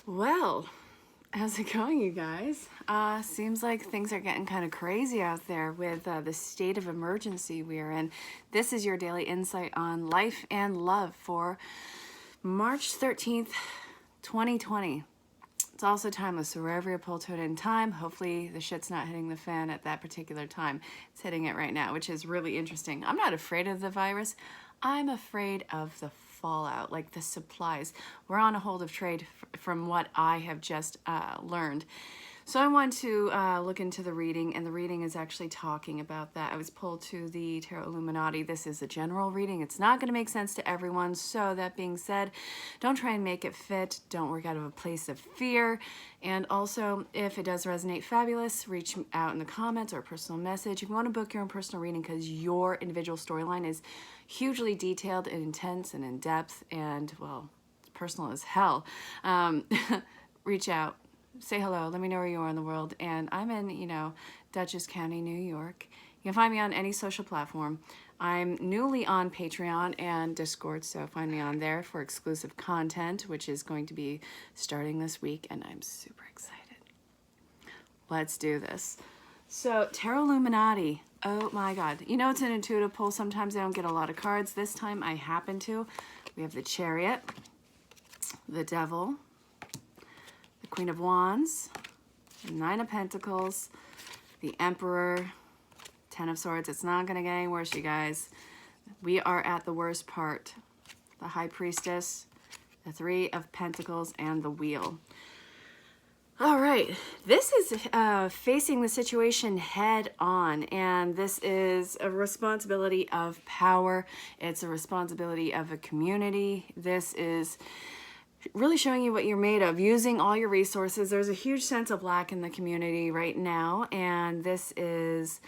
Well, how's it going, you guys? Seems like things are getting kind of crazy out there with the state of emergency we're in. This is your daily insight on life and love for March 13th, 2020. It's also timeless, so wherever you're pulled to it in time, hopefully the shit's not hitting the fan at that particular time. It's hitting it right now, which is really interesting. I'm not afraid of the virus. I'm afraid of the fallout, like the supplies. We're on a hold of trade from what I have just learned. So I want to look into the reading, and the reading is actually talking about that. I was pulled to the Tarot Illuminati. This is a general reading. It's not going to make sense to everyone. So that being said, don't try and make it fit. Don't work out of a place of fear. And also, if it does resonate, fabulous, reach out in the comments or a personal message. If you want to book your own personal reading because your individual storyline is hugely detailed and intense and in depth and, well, personal as hell, reach out. Say hello, let me know where you are in the world. And I'm in, Dutchess County, New York. You can find me on any social platform. I'm newly on Patreon and Discord, so find me on there for exclusive content, which is going to be starting this week, and I'm super excited. Let's do this. So, Tarot Illuminati. Oh my God. It's an intuitive pull. Sometimes I don't get a lot of cards. This time I happen to. We have the Chariot, the Devil, the Queen of Wands, the Nine of Pentacles, the Emperor, Ten of Swords. It's not going to get any worse, you guys. We are at the worst part. The High Priestess, the Three of Pentacles, and the Wheel. All right, this is facing the situation head on, and this is a responsibility of power. It's a responsibility of a community. This is really showing you what you're made of, using all your resources. There's a huge sense of lack in the community right now, and this is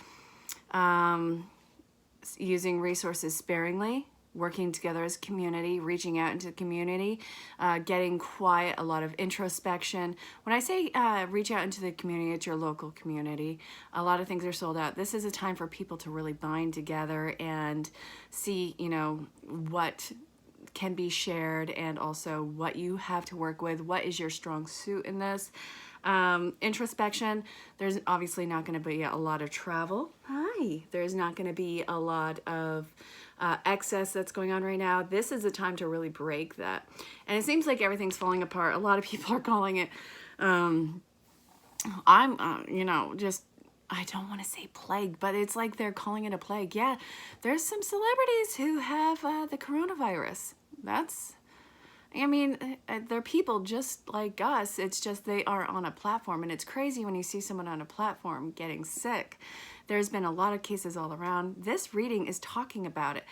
using resources sparingly, working together as a community, reaching out into the community, getting quiet, a lot of introspection. When I say reach out into the community, it's your local community. A lot of things are sold out. This is a time for people to really bind together and see, what can be shared, and also what you have to work with. What is your strong suit in this? Introspection. There's obviously not going to be a lot of travel. Hi. There's not going to be a lot of excess that's going on right now. This is a time to really break that. And it seems like everything's falling apart. A lot of people are calling it, just, I don't want to say plague, but it's like they're calling it a plague. Yeah, there's some celebrities who have the coronavirus. They're people just like us. It's just they are on a platform, and it's crazy when you see someone on a platform getting sick. There's been a lot of cases all around. This reading is talking about it.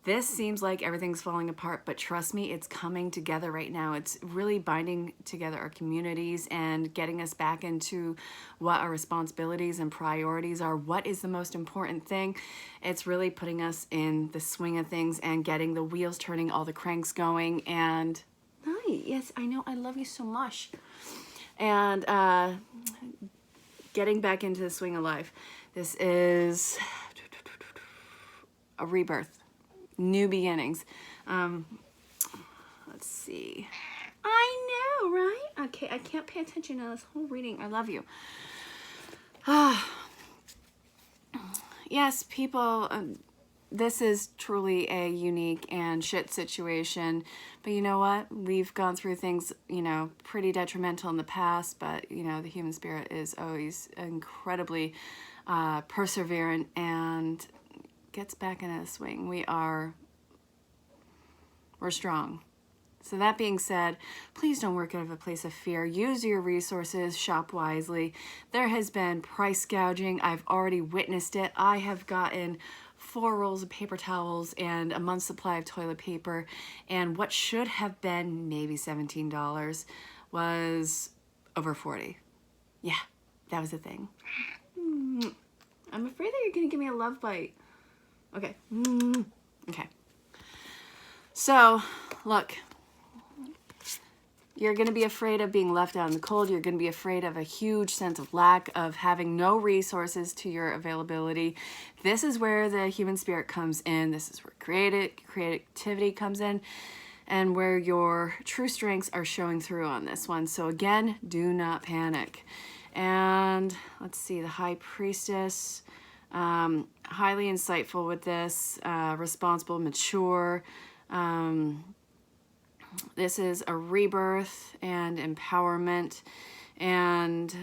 This seems like everything's falling apart, but trust me, it's coming together right now. It's really binding together our communities and getting us back into what our responsibilities and priorities are. What is the most important thing? It's really putting us in the swing of things and getting the wheels turning, all the cranks going. And hi, yes, I know, I love you so much. And getting back into the swing of life. This is a rebirth. New beginnings. Let's see. I know, right? Okay, I can't pay attention to this whole reading. I love you. Yes, people, this is truly a unique and shit situation. But you know what? We've gone through things, pretty detrimental in the past. But, the human spirit is always incredibly perseverant and gets back into the swing. We're strong. So that being said, please don't work out of a place of fear. Use your resources, shop wisely. There has been price gouging. I've already witnessed it. I have gotten 4 rolls of paper towels and a month's supply of toilet paper, and what should have been maybe $17 was over 40. Yeah, that was a thing. I'm afraid that you're gonna give me a love bite. Okay. Okay. So, look, you're going to be afraid of being left out in the cold. You're going to be afraid of a huge sense of lack, of having no resources to your availability. This is where the human spirit comes in. This is where creativity comes in. and where your true strengths are showing through on this one. So again, do not panic. And let's see, the High Priestess, highly insightful with this, responsible, mature. This is a rebirth and empowerment, and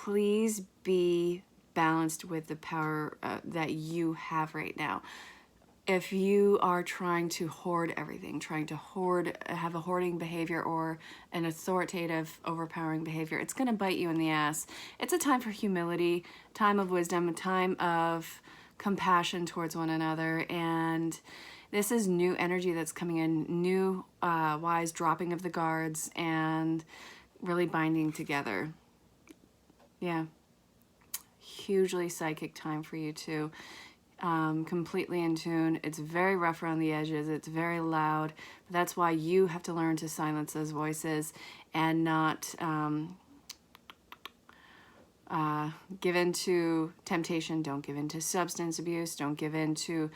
please be balanced with the power that you have right now. If you are trying to hoard everything, trying to have a hoarding behavior or an authoritative, overpowering behavior, it's going to bite you in the ass. It's a time for humility, time of wisdom, a time of compassion towards one another, and this is new energy that's coming in, new wise dropping of the guards and really binding together. Yeah, hugely psychic time for you too. Completely in tune. It's very rough around the edges. It's very loud. That's why you have to learn to silence those voices and not give in to temptation. Don't give in to substance abuse. Don't give in to,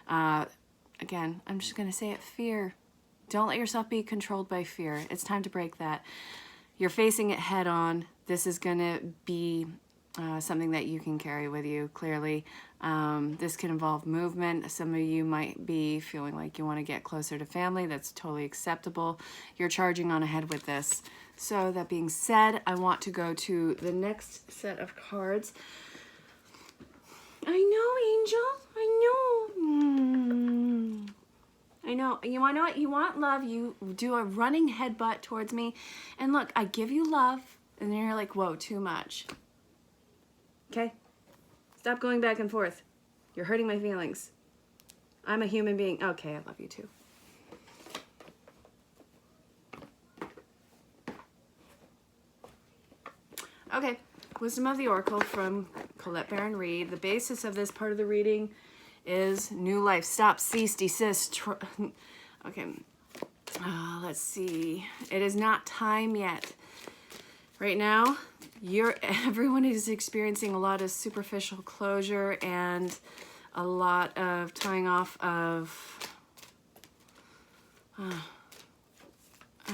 again, I'm just going to say it, fear. Don't let yourself be controlled by fear. It's time to break that. You're facing it head on. This is going to be something that you can carry with you, clearly. This can involve movement. Some of you might be feeling like you want to get closer to family. That's totally acceptable. You're charging on ahead with this. So that being said, I want to go to the next set of cards. I know, Angel. I know. You want to know what? You want love. You do a running headbutt towards me. And look, I give you love. And then you're like, whoa, too much. Okay? Stop going back and forth. You're hurting my feelings. I'm a human being. Okay, I love you too. Okay, Wisdom of the Oracle from Colette Baron Reed. The basis of this part of the reading is new life. Stop, cease, desist. Okay, let's see. It is not time yet. Right now, everyone is experiencing a lot of superficial closure and a lot of tying off of, I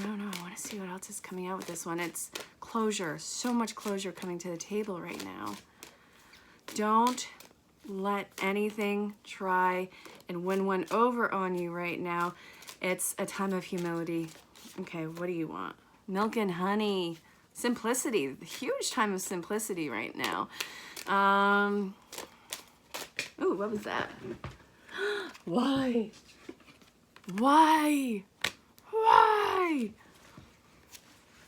don't know, I want to see what else is coming out with this one. It's closure, so much closure coming to the table right now. Don't let anything try and win one over on you right now. It's a time of humility. Okay, what do you want? Milk and honey. Simplicity, huge time of simplicity right now. Ooh, what was that? Why? Why? Why?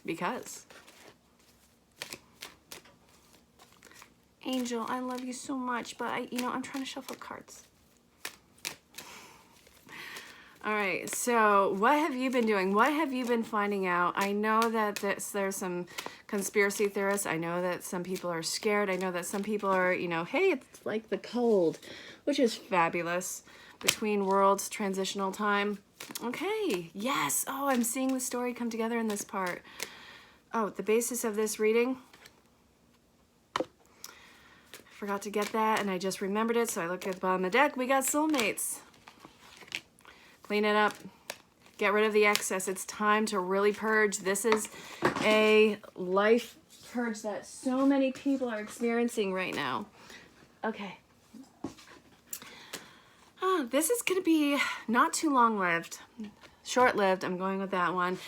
Because. Angel, I love you so much, but I'm trying to shuffle cards. All right, so what have you been doing? What have you been finding out? I know that there's some conspiracy theorists. I know that some people are scared. I know that some people are, hey, it's like the cold, which is fabulous. Between worlds, transitional time. Okay, yes. Oh, I'm seeing the story come together in this part. Oh, the basis of this reading. I forgot to get that, and I just remembered it, so I looked at the bottom of the deck. We got soulmates. Clean it up. Get rid of the excess. It's time to really purge. This is a life purge that so many people are experiencing right now. Okay. This is going to be not too long-lived. Short-lived. I'm going with that one.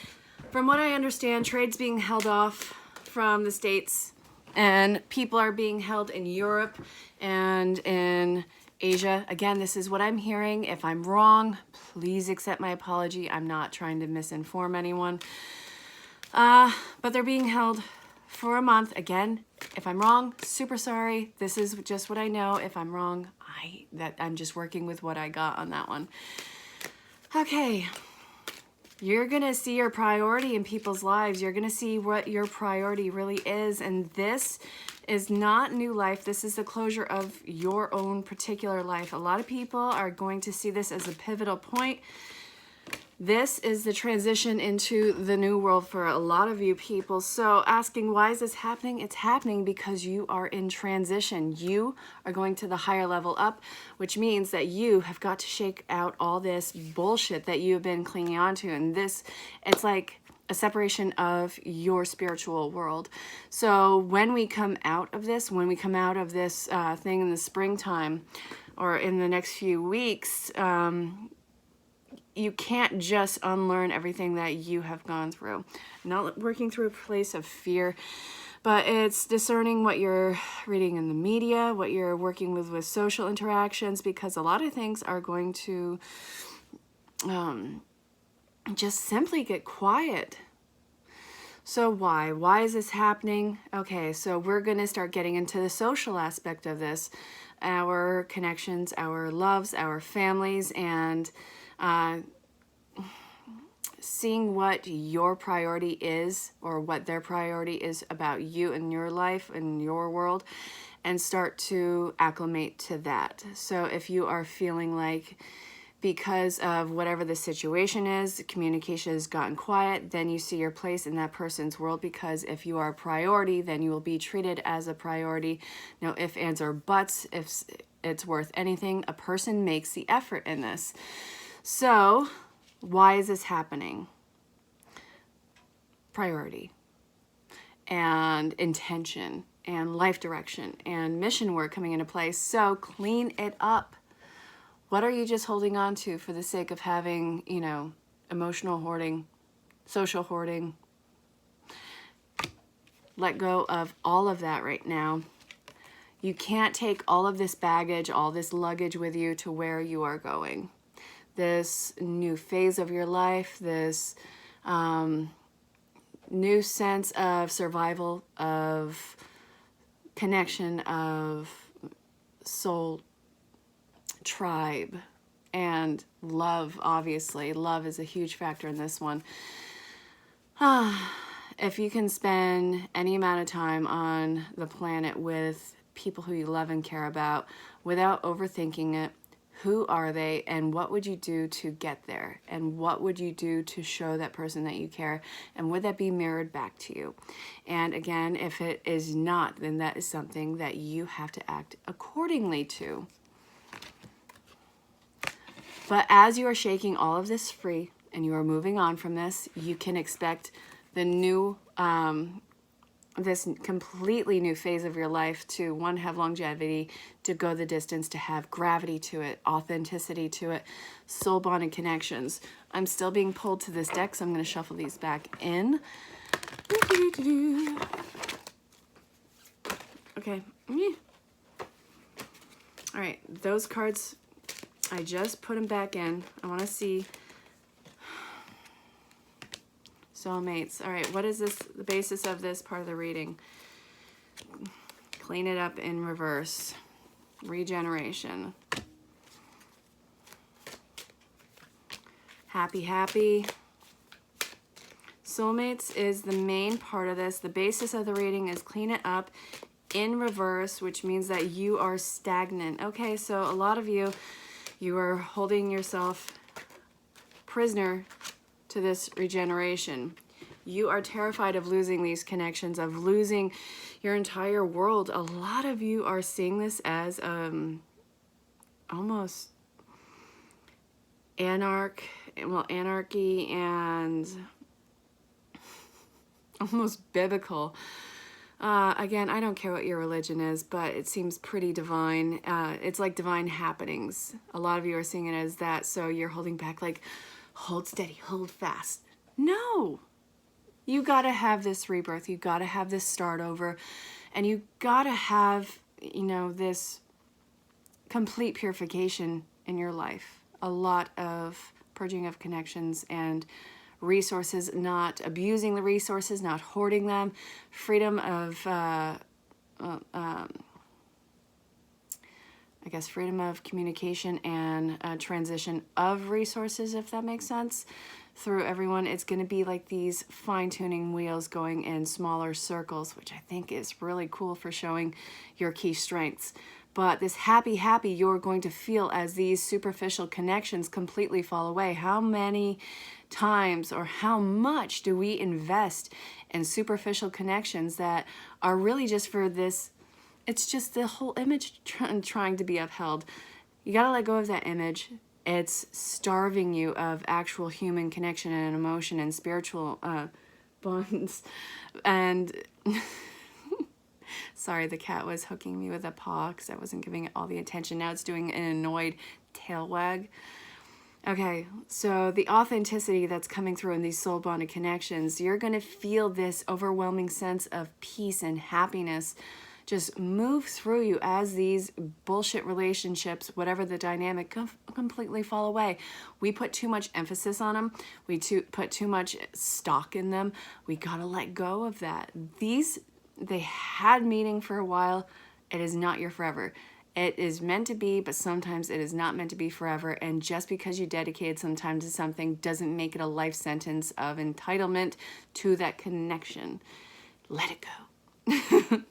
From what I understand, trade's being held off from the States, and people are being held in Europe and in Asia. Again, this is what I'm hearing. If I'm wrong, please accept my apology. I'm not trying to misinform anyone. But they're being held for a month. Again, if I'm wrong, super sorry. This is just what I know. If I'm wrong, I'm just working with what I got on that one. Okay. You're going to see your priority in people's lives. You're going to see what your priority really is. And this is not new life. This is the closure of your own particular life. A lot of people are going to see this as a pivotal point. This is the transition into the new world for a lot of you people. So asking, why is this happening? It's happening because you are in transition. You are going to the higher level up, which means that you have got to shake out all this bullshit that you've been clinging on to. And this, it's like a separation of your spiritual world. So when we come out of this, thing in the springtime or in the next few weeks, you can't just unlearn everything that you have gone through. Not working through a place of fear, but it's discerning what you're reading in the media, what you're working with social interactions, because a lot of things are going to just simply get quiet. So why is this happening? Okay, so we're going to start getting into the social aspect of this, our connections, our loves, our families, and seeing what your priority is or what their priority is about you and your life and your world, and start to acclimate to that. So if you are feeling like because of whatever the situation is, communication has gotten quiet, then you see your place in that person's world, because if you are a priority, then you will be treated as a priority. No ifs, ands, or buts. If it's worth anything, a person makes the effort in this. So why is this happening? Priority and intention and life direction and mission work coming into place. So clean it up. What are you just holding on to for the sake of having, emotional hoarding, social hoarding? Let go of all of that right now. You can't take all of this baggage, all this luggage with you to where you are going. This new phase of your life, this new sense of survival, of connection, of soul, tribe, and love. Obviously, love is a huge factor in this one. If you can spend any amount of time on the planet with people who you love and care about without overthinking it, who are they and what would you do to get there? And what would you do to show that person that you care? And would that be mirrored back to you? And again, if it is not, then that is something that you have to act accordingly to. But as you are shaking all of this free and you are moving on from this, you can expect the new, this completely new phase of your life to, one, have longevity, to go the distance, to have gravity to it, authenticity to it, soul bonded connections. I'm still being pulled to this deck, so I'm going to shuffle these back in. Okay. All right, those cards, I just put them back in. I want to see soulmates. All right, what is this, the basis of this part of the reading? Clean it up in reverse. Regeneration. Happy, happy. Soulmates is the main part of this. The basis of the reading is clean it up in reverse, which means that you are stagnant. Okay, so a lot of you are holding yourself prisoner to this regeneration. You are terrified of losing these connections, of losing your entire world. A lot of you are seeing this as almost anarchy and almost biblical. Again, I don't care what your religion is, but it seems pretty divine. It's like divine happenings. A lot of you are seeing it as that, so you're holding back, like, hold steady, hold fast. No! You gotta have this rebirth. You gotta have this start over. And you gotta have, this complete purification in your life. A lot of purging of connections and resources, not abusing the resources, not hoarding them, freedom of, freedom of communication and transition of resources, if that makes sense, through everyone. It's going to be like these fine-tuning wheels going in smaller circles, which I think is really cool for showing your key strengths. but this happy you're going to feel as these superficial connections completely fall away. How many times or how much do we invest in superficial connections that are really just for this? It's just the whole image trying to be upheld. You got to let go of that image. It's starving you of actual human connection and emotion and spiritual bonds. And sorry, the cat was hooking me with a paw because I wasn't giving it all the attention. Now it's doing an annoyed tail wag. Okay, so the authenticity that's coming through in these soul bonded connections, you're going to feel this overwhelming sense of peace and happiness just move through you as these bullshit relationships, whatever the dynamic, completely fall away. We put too much emphasis on them. We put too much stock in them. We gotta let go of that. They had meaning for a while. It is not your forever. It is meant to be, but sometimes it is not meant to be forever. And just because you dedicated some time to something doesn't make it a life sentence of entitlement to that connection. Let it go.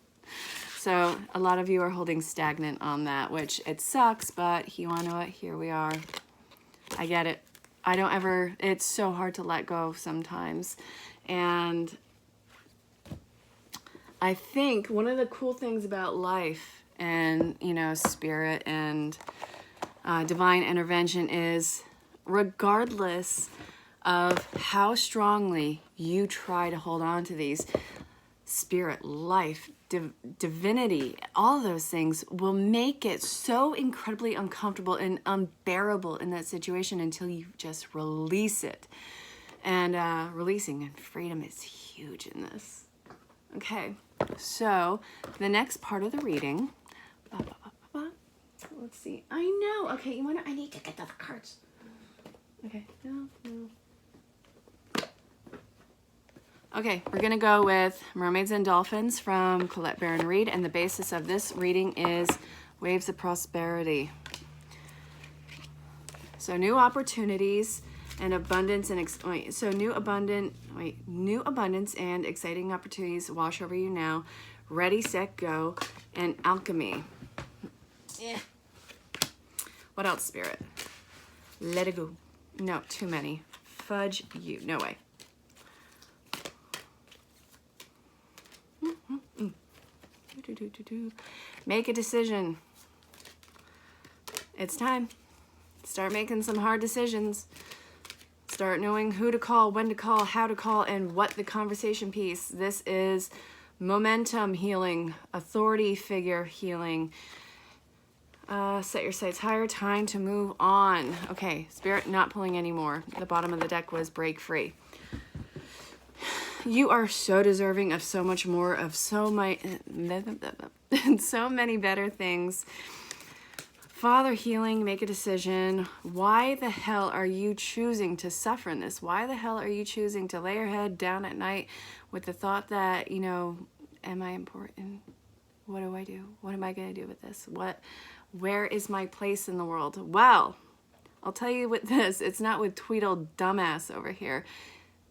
So a lot of you are holding stagnant on that, which it sucks, but you want to know what? Here we are. I get it. It's so hard to let go sometimes. And I think one of the cool things about life and, spirit and divine intervention is regardless of how strongly you try to hold on to these, spirit, life, divinity, all those things will make it so incredibly uncomfortable and unbearable in that situation until you just release it. And releasing and freedom is huge in this. Okay, so the next part of the reading. Let's see. I know. Okay, I need to get the cards. Okay, no. Okay, we're going to go with Mermaids and Dolphins from Colette Baron Reid, and the basis of this reading is Waves of Prosperity. So new opportunities and abundance and new abundance and exciting opportunities wash over you now. Ready, set, go, and alchemy. Yeah. What else, Spirit? Let it go. No, too many. Fudge you. No way. Make a decision. It's time. Start making some hard decisions. Start knowing who to call, when to call, how to call, and what the conversation piece. This is momentum healing, authority figure healing. Set your sights higher, time to move on. Okay, Spirit, not pulling anymore. The bottom of the deck was break free. You are so deserving of so much more, of so many better things. Father healing, make a decision. Why the hell are you choosing to suffer in this? Why the hell are you choosing to lay your head down at night with the thought that, am I important? What do I do? What am I going to do with this? Where is my place in the world? Well, I'll tell you with this, it's not with Tweedle dumbass over here.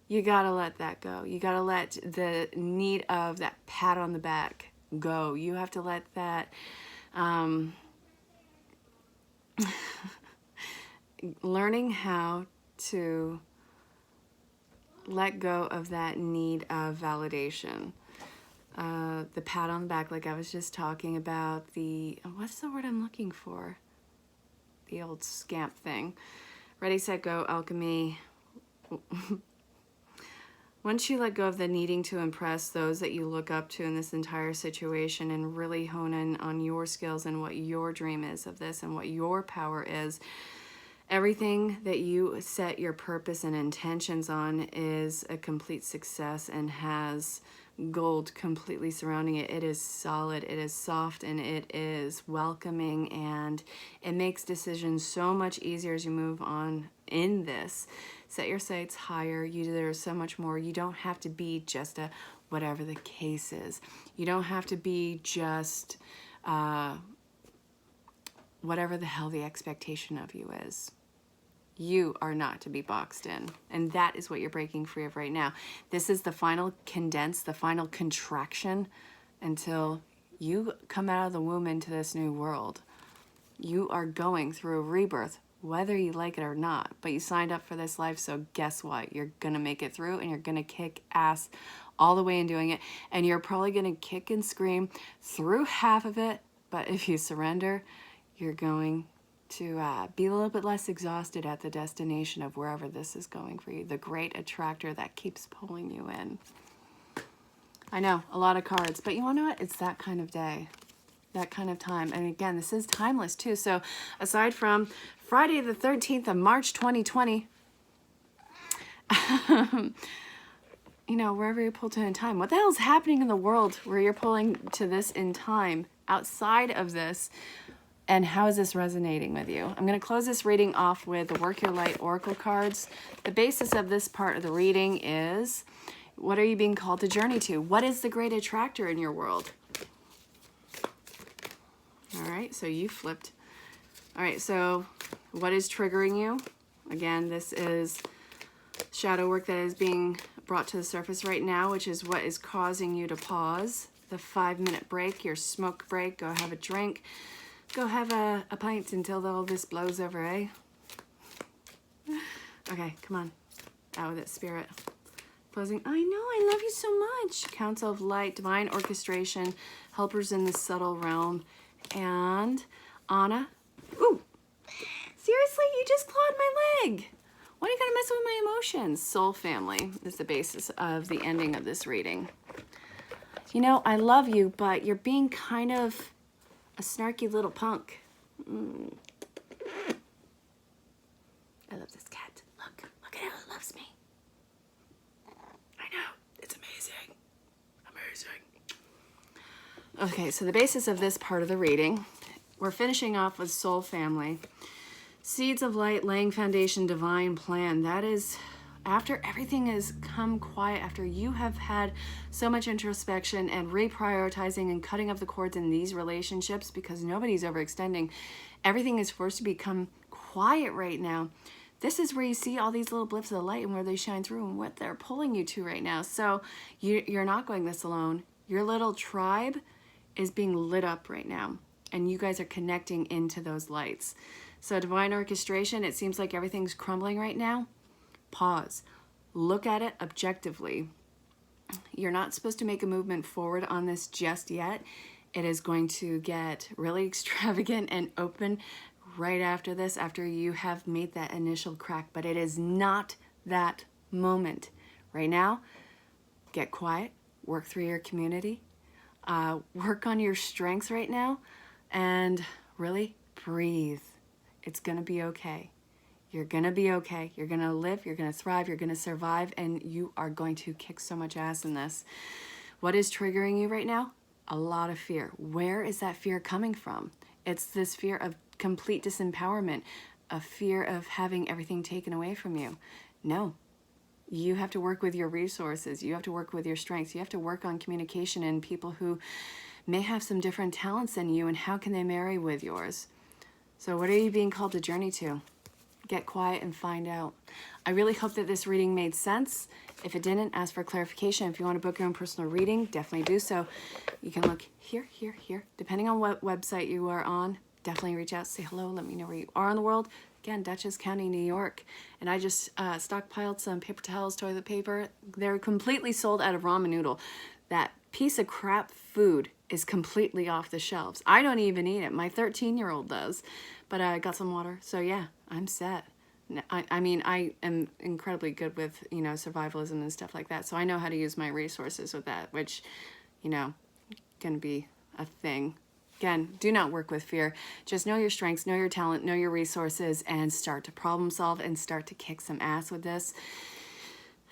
You gotta let that go. You gotta let the need of that pat on the back go. You have to let that learning how to let go of that need of validation. The pat on the back, like I was just talking about, what's the word I'm looking for? The old scamp thing. Ready, set, go, alchemy. Once you let go of the needing to impress those that you look up to in this entire situation and really hone in on your skills and what your dream is of this and what your power is, everything that you set your purpose and intentions on is a complete success and has gold completely surrounding it. It is solid, it is soft, and it is welcoming, and it makes decisions so much easier as you move on in this. Set your sights higher. There's so much more. You don't have to be just a whatever the case is. You don't have to be just whatever the hell the expectation of you is. You are not to be boxed in. And that is what you're breaking free of right now. This is the final condense, the final contraction until You come out of the womb into this new world. You are going through a rebirth, whether you like it or not. But you signed up for this life, so guess what? You're going to make it through, and you're going to kick ass all the way in doing it. And you're probably going to kick and scream through half of it. But if you surrender, you're going to be a little bit less exhausted at the destination of wherever this is going for you. The great attractor that keeps pulling you in. I know, a lot of cards, but you want to know what? It's that kind of day, that kind of time. And again, this is timeless too. So aside from Friday the 13th of March 2020, you know, wherever you're pulled to in time, what the hell is happening in the world where you're pulling to this in time outside of this? And how is this resonating with you? I'm going to close this reading off with the Work Your Light Oracle cards. The basis of this part of the reading is, what are you being called to journey to? What is the great attractor in your world? All right, so you flipped. All right, so what is triggering you? Again, this is shadow work that is being brought to the surface right now, which is what is causing you to pause. The 5-minute break, your smoke break, go have a drink. Go have a pint until all this blows over, eh? Okay, come on. Out with it, spirit. Closing. I know, I love you so much. Council of Light, Divine Orchestration, Helpers in the Subtle Realm, and Anna. Ooh! Seriously? You just clawed my leg! Why are you gonna mess with my emotions? Soul Family is the basis of the ending of this reading. You know, I love you, but you're being kind of a snarky little punk. I love this cat. Look at how it loves me. I know, it's amazing. Okay, so the basis of this part of the reading, we're finishing off with Soul Family. Seeds of Light, laying foundation, divine plan. That is after everything has come quiet, after you have had so much introspection and reprioritizing and cutting up the cords in these relationships, because nobody's overextending, everything is forced to become quiet right now. This is where you see all these little blips of the light and where they shine through and what they're pulling you to right now. So you're not going this alone. Your little tribe is being lit up right now, and you guys are connecting into those lights. So divine orchestration, it seems like everything's crumbling right now. Pause. Look at it objectively. You're not supposed to make a movement forward on this just yet. It is going to get really extravagant and open right after this, after you have made that initial crack. But it is not that moment. Right now, get quiet, work through your community, work on your strengths right now, and really breathe. It's gonna be okay. You're gonna be okay. You're gonna live, you're gonna thrive, you're gonna survive, and you are going to kick so much ass in this. What is triggering you right now? A lot of fear. Where is that fear coming from? It's this fear of complete disempowerment, a fear of having everything taken away from you. No, you have to work with your resources. You have to work with your strengths. You have to work on communication and people who may have some different talents than you, and how can they marry with yours? So what are you being called to journey to? Get quiet and find out. I really hope that this reading made sense. If it didn't, ask for clarification. If you want to book your own personal reading, definitely do so. You can look here, here, here. Depending on what website you are on, definitely reach out, say hello, let me know where you are in the world. Again, Dutchess County, New York. And I just stockpiled some paper towels, toilet paper. They're completely sold out of ramen noodle. That piece of crap food is completely off the shelves. I don't even eat it. My 13-year-old does. But I got some water. So yeah, I'm set. I mean, I am incredibly good with, you know, survivalism and stuff like that. So I know how to use my resources with that, which, you know, can be a thing. Again, do not work with fear. Just know your strengths, know your talent, know your resources, and start to problem solve and start to kick some ass with this.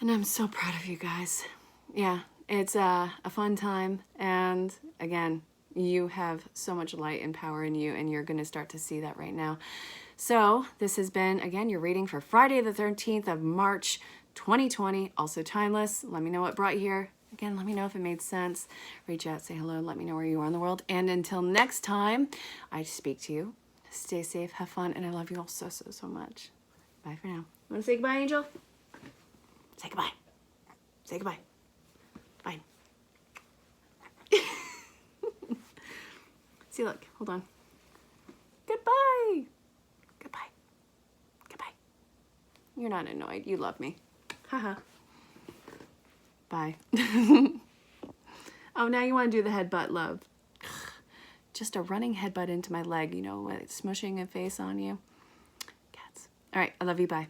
And I'm so proud of you guys. Yeah, it's a fun time. And again, you have so much light and power in you, and you're going to start to see that right now. So this has been, again, your reading for Friday the 13th of March 2020, also timeless. Let me know what brought you here. Again, let me know if it made sense. Reach out, say hello, let me know where you are in the world. And until next time, I speak to you. Stay safe, have fun, and I love you all so, so, so much. Bye for now. Want to say goodbye, Angel? Say goodbye. Say goodbye. Bye. See, look, hold on. Goodbye. Goodbye. Goodbye. You're not annoyed. You love me. Haha. Bye. Oh, now you want to do the headbutt, love. Just a running headbutt into my leg, you know, smushing a face on you. Cats. All right, I love you. Bye.